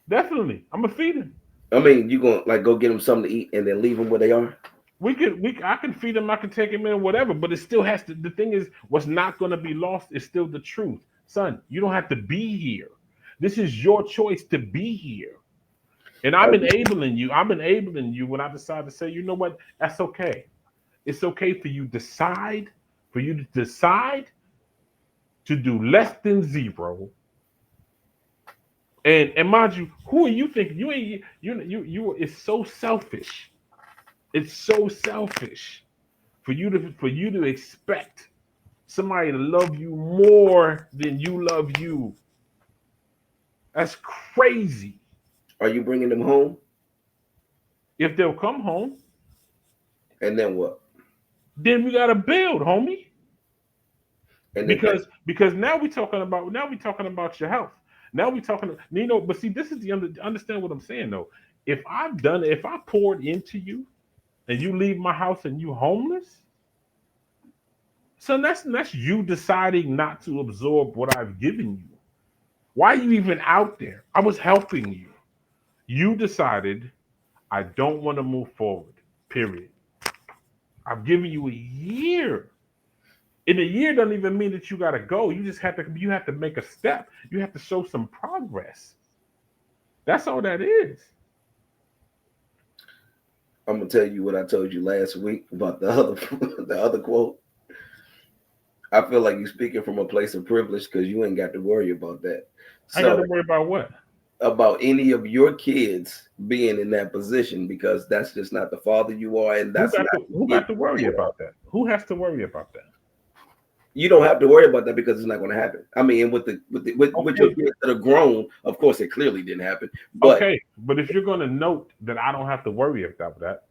S2: Definitely, I'm gonna feed him.
S1: I mean, you gonna like go get them something to eat and then leave them where they are?
S2: I can feed him, I can take him in, whatever, but it still has to. The thing is, what's not going to be lost is still the truth, son. You don't have to be here. This is your choice to be here, and
S1: Are
S2: I'm
S1: you,
S2: enabling you. I'm enabling you when I decide to say, you know what, that's okay. It's okay for you to decide to do less than zero. And mind you, who are you thinking? You ain't you. It's so selfish. It's so selfish for you to expect somebody to love you more than you love you. That's crazy.
S1: are you bringing them home?
S2: If they'll come home,
S1: And then what?
S2: then we gotta build, homie.
S1: And then
S2: Because now we talking about your health. Now we talking, but see, this is understand what I'm saying though. If I poured into you and you leave my house and you homeless, so that's you deciding not to absorb what I've given you. Why are you even out there? I was helping you. You decided I don't want to move forward. Period. I've given you a year. And a year doesn't even mean that you gotta go. You have to make a step. You have to show some progress. That's all that is.
S1: I'm gonna tell you what I told you last week about the other the other quote. I feel like you're speaking from a place of privilege because you ain't got to worry about that.
S2: I got to
S1: So
S2: worry about what?
S1: about any of your kids being in that position, because that's just not the father you are, and
S2: Who
S1: that's
S2: got
S1: not
S2: to who
S1: the kid
S2: got to worry
S1: you are.
S2: about that? Who has to worry about that?
S1: You don't have to worry about that because it's not going to happen. I mean, with your
S2: Okay,
S1: kids that are grown, of course, it clearly didn't happen. But
S2: okay. But if you're going to note that I don't have to worry about that,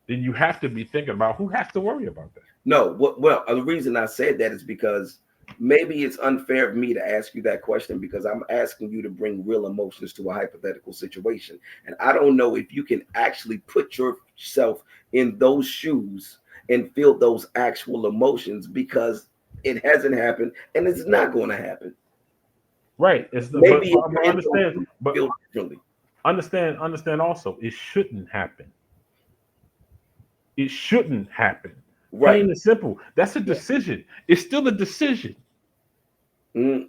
S2: then you have to be thinking about who has to worry about that.
S1: no, well, the reason I said that is because maybe it's unfair of me to ask you that question because I'm asking you to bring real emotions to a hypothetical situation. And I don't know if you can actually put yourself in those shoes and feel those actual emotions because it hasn't happened and it's not going to happen.
S2: Right. It's the,
S1: Maybe if
S2: but
S1: you're in those
S2: understand,
S1: shoes,
S2: but
S1: you feel differently.
S2: understand also, it shouldn't happen. It shouldn't happen.
S1: Right.
S2: Plain and simple. That's a decision. It's still a decision.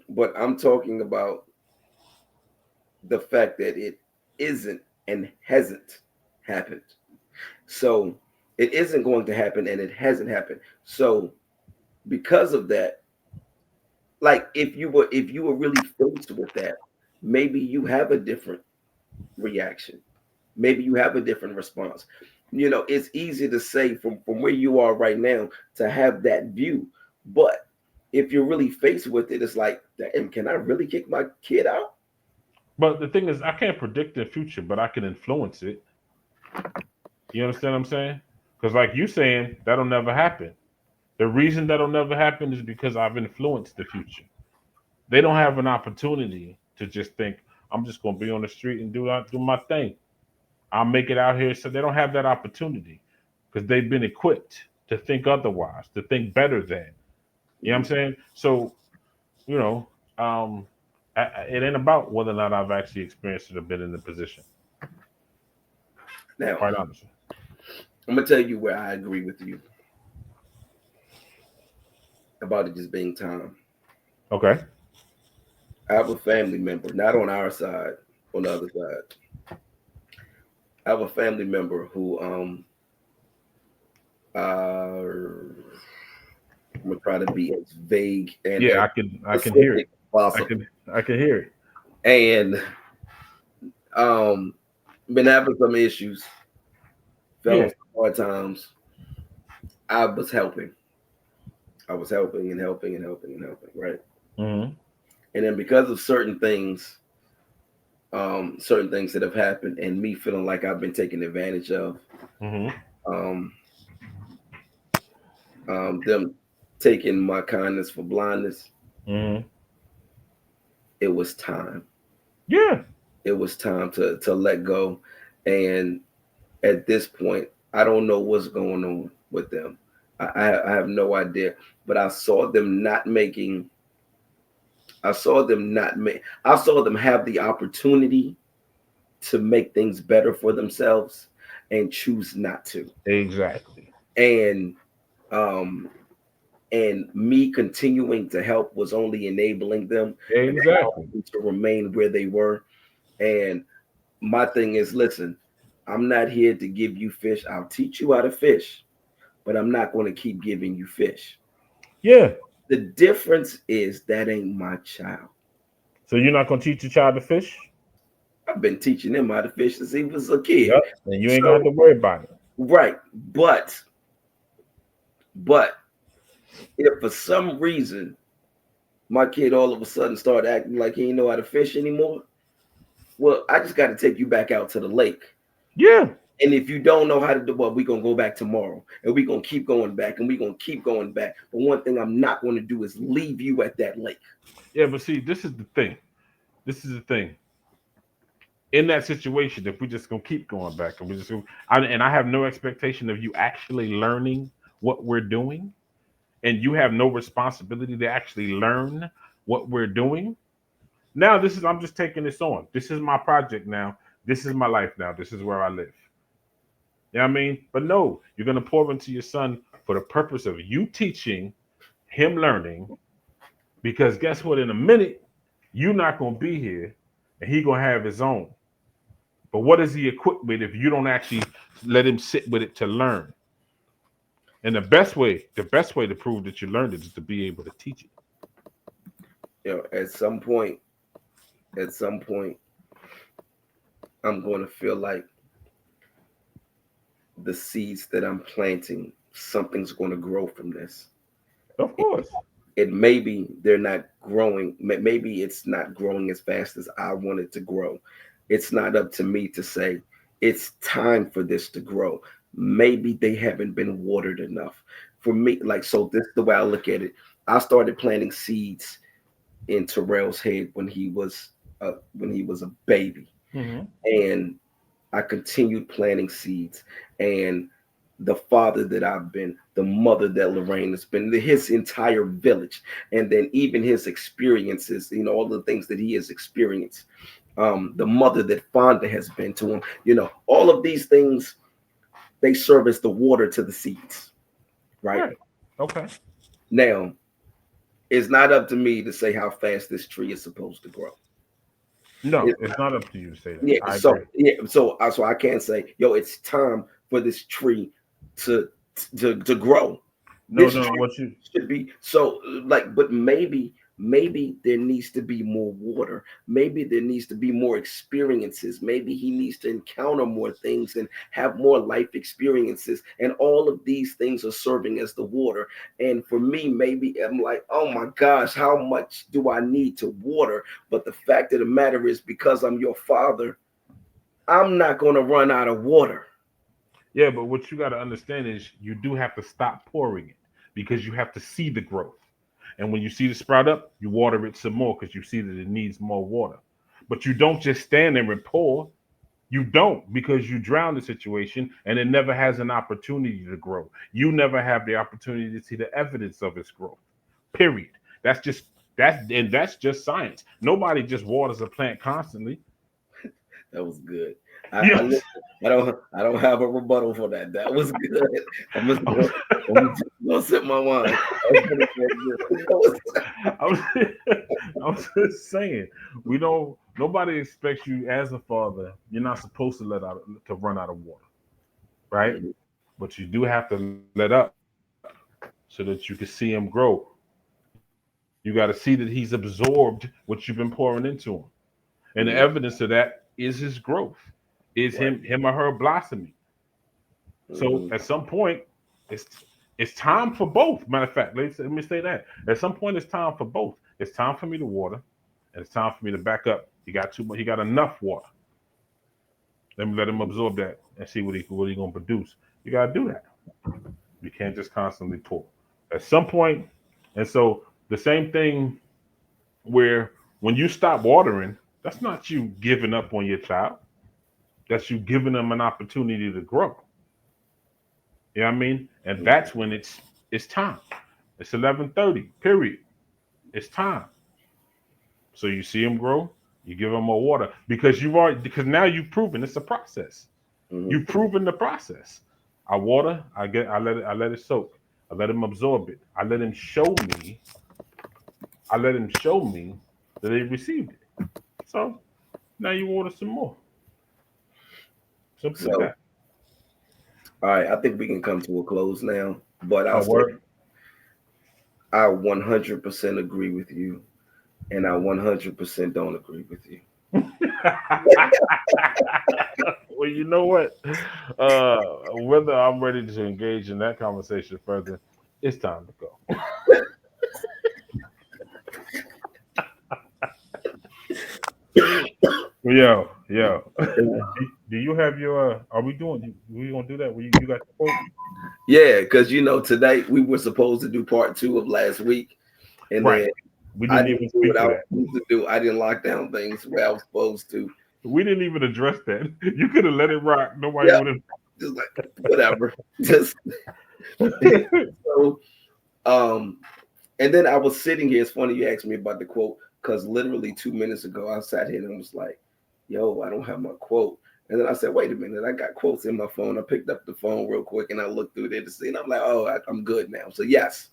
S1: But I'm talking about the fact that it isn't and hasn't happened. So it isn't going to happen and it hasn't happened. So because of that, like if you were really faced with that, maybe you have a different reaction. Maybe you have a different response. It's easy to say from where you are right now to have that view. But if you're really faced with it, it's like, damn, can I really kick my kid out?
S2: But the thing is, I can't predict the future, but I can influence it. You understand what I'm saying? Because, like you saying, that'll never happen. The reason that'll never happen is because I've influenced the future. They don't have an opportunity to just think, I'm just going to be on the street and do my thing. I'll make it out here. So they don't have that opportunity because they've been equipped to think otherwise, to think better than. You know what I'm saying? So, you know, um, it ain't about whether or not I've actually experienced it or been in the position.
S1: Now,
S2: Quite honestly.
S1: I'm gonna tell you where I agree with you about it just being time.
S2: Okay.
S1: I have a family member, not on our side, on the other side. I have a family member who I'm gonna try to be as vague and
S2: Yeah,
S1: as
S2: I can hear it.
S1: specific as possible.
S2: I can hear it.
S1: And um been having some issues, fell on
S2: Yeah.
S1: some hard times. I was helping. I was helping and helping and helping and helping, right?
S2: Hmm.
S1: And then because of certain things that have happened and me feeling like I've been taken advantage of,
S2: Hmm.
S1: um, them taking my kindness for blindness,
S2: Hmm.
S1: it was time.
S2: Yeah.
S1: It was time to let go. And at this point, I don't know what's going on with them. I have no idea. But I saw them have the opportunity to make things better for themselves and choose not to.
S2: Exactly.
S1: And um and me continuing to help was only enabling them and allowing
S2: Exactly.
S1: them to remain where they were. And my thing is, listen, I'm not here to give you fish. I'll teach you how to fish, but I'm not going to keep giving you fish.
S2: Yeah.
S1: The difference is that ain't my child.
S2: So you're not gonna teach your child to fish?
S1: I've been teaching him how to fish since he was a kid.
S2: Yep. And you ain't gonna have
S1: So,
S2: to worry about it.
S1: right. But if for some reason my kid all of a sudden started acting like he didn't know how to fish anymore, well, I just got to take you back out to the lake.
S2: Yeah.
S1: And if you don't know how to do, well, we're gonna go back tomorrow, and we're gonna keep going back, and we're gonna keep going back. But one thing I'm not gonna do is leave you at that lake.
S2: Yeah, but see, this is the thing. This is the thing. In that situation, if we just gonna keep going back and we just gonna, and I have no expectation of you actually learning what we're doing, and you have no responsibility to actually learn what we're doing. Now this is I'm just taking this on. This is my project now. This is my life now. This is where I live. You know what I mean? But no, you're gonna pour into your son for the purpose of you teaching him learning. Because guess what? In a minute, you're not gonna be here, and he gonna have his own. But what is he equipped with if you don't actually let him sit with it to learn? And the best way to prove that you learned it is to be able to teach it.
S1: At some point, I'm going to feel like the seeds that I'm planting, something's going to grow from this.
S2: Of course.
S1: And maybe they're not growing. Maybe it's not growing as fast as I want it to grow. It's not up to me to say it's time for this to grow. Maybe they haven't been watered enough. For me, like, so this is the way I look at it. I started planting seeds in Tyrell's head when he was a baby,
S2: Mm-hmm.
S1: and I continued planting seeds. And the father that I've been, the mother that Lorraine has been, his entire village, and then even his experiences, all the things that he has experienced, the mother that Fonda has been to him, all of these things, they serve as the water to the seeds, right?
S2: Right. Okay.
S1: Now, it's not up to me to say how fast this tree is supposed to grow.
S2: No, it's not up to you to say that.
S1: Yeah,
S2: I
S1: so
S2: agree.
S1: so I can't say, yo, it's time for this tree to to grow.
S2: No,
S1: This
S2: no,
S1: tree
S2: what you
S1: should be so like, but maybe there needs to be more water. Maybe there needs to be more experiences. Maybe he needs to encounter more things and have more life experiences. And all of these things are serving as the water. And for me, maybe I'm like, oh my gosh, how much do I need to water? But the fact of the matter is, because I'm your father, I'm not going to run out of water.
S2: yeah, but what you got to understand is you do have to stop pouring it because you have to see the growth. And when you see the sprout up, you water it some more because you see that it needs more water. But you don't just stand there and pour. You don't, because you drown the situation and it never has an opportunity to grow. You never have the opportunity to see the evidence of its growth. Period. That's just science. Nobody just waters a plant constantly.
S1: That was good. I
S2: Yes.
S1: listen, I don't have a rebuttal for that. That was good. I'm just
S2: I was,
S1: gonna, I'm just gonna sip my wine. That was pretty good. That was-
S2: I was, I was just saying, we don't. Nobody expects you as a father. You're not supposed to run out of water, right? But you do have to let up so that you can see him grow. You got to see that he's absorbed what you've been pouring into him, and the evidence of that is his growth, is him or her
S1: Right.
S2: blossoming. So at some
S1: Mhm.
S2: point, it's it's time for both. Matter of fact, let me say that. At some point, it's time for both. It's time for me to water, and it's time for me to back up. He got too much. He got enough water. Let him absorb that and see what he gonna produce. You gotta do that. You can't just constantly pour. At some point, and so the same thing where when you stop watering, that's not you giving up on your child. That's you giving them an opportunity to grow. You know what I mean? And that's when it's time. It's 11:30. Period. It's time. So you see them grow, you give them more water because now you've proven it's a process.
S1: Mhm.
S2: You've proven the process. I water, I let it soak. I let him absorb it. I let him show me that they received it. So now you water some more. Simple as
S1: So,
S2: that.
S1: all right, I think we can come to a close now. But I'll
S2: Oh,
S1: say
S2: word.
S1: I 100% agree with you, and I 100% don't agree with you.
S2: Well, you know what? Whether I'm ready to engage in that conversation further, it's time to go. Yo. Do you have your? Are we doing? We gonna do that? You got the quote?
S1: Yeah, because today we were supposed to do part two of last week, and
S2: Right.
S1: then
S2: We
S1: I
S2: didn't
S1: didn't
S2: even
S1: do what
S2: speak
S1: I
S2: to
S1: was
S2: that.
S1: supposed to do. I didn't lock down things where I was supposed to.
S2: We didn't even address that. You could have let it rock. Nobody
S1: Yeah,
S2: would have.
S1: just like whatever. Just so and then I was sitting here. It's funny you asked me about the quote because literally 2 minutes ago I sat here and I was like, "Yo, I don't have my quote." And then I said, "Wait a minute, I got quotes in my phone." I picked up the phone real quick and I looked through there to see, and I'm like, "Oh, I'm good now." So yes,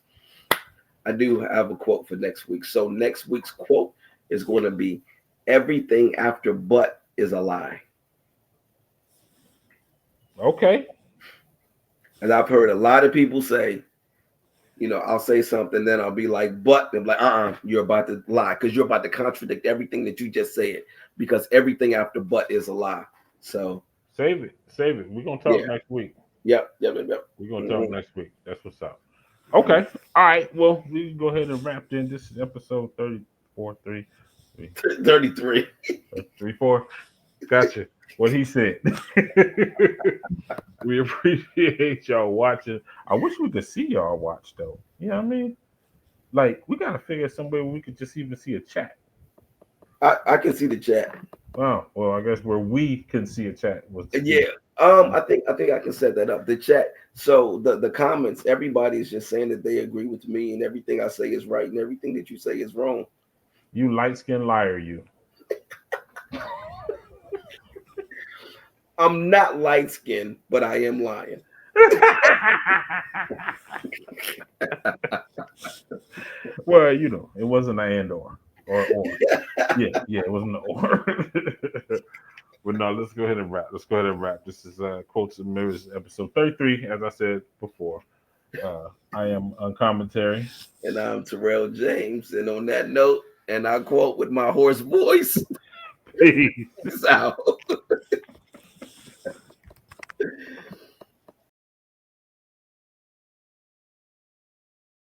S1: I do have a quote for next week. So next week's quote is going to be, "Everything after but is a lie."
S2: Okay.
S1: And I've heard a lot of people say, I'll say something, then I'll be like, but they're like, you're about to lie because you're about to contradict everything that you just said because everything after but is a lie. So
S2: Save it. We're gonna talk
S1: yeah,
S2: next week.
S1: yep.
S2: We're gonna talk
S1: Mhm.
S2: next week. That's what's up. Okay. All right. Well, we can go ahead and wrap then. This is episode 34, 3,
S1: 33.
S2: 3, 4. Gotcha. What he said. We appreciate y'all watching. I wish we could see y'all watch though. You know what I mean? Like we gotta figure some way where we could just even see a chat.
S1: I can see the chat.
S2: Oh, well, I guess where we can see a chat was
S1: Yeah. I think I can set that up. The chat. So the comments, everybody is just saying that they agree with me and everything I say is right and everything that you say is wrong.
S2: you light skinned liar, you.
S1: I'm not light skinned, but I am lying.
S2: Well, you know, it wasn't an and or. Yeah, it wasn't an or. But no, let's go ahead and wrap. This is Quotes and Mirrors, episode 33. As I said before, I am Uncommonterry.
S1: And I'm Tyrell James. And on that note, and I quote with my hoarse voice,
S2: Peace.
S1: peace out.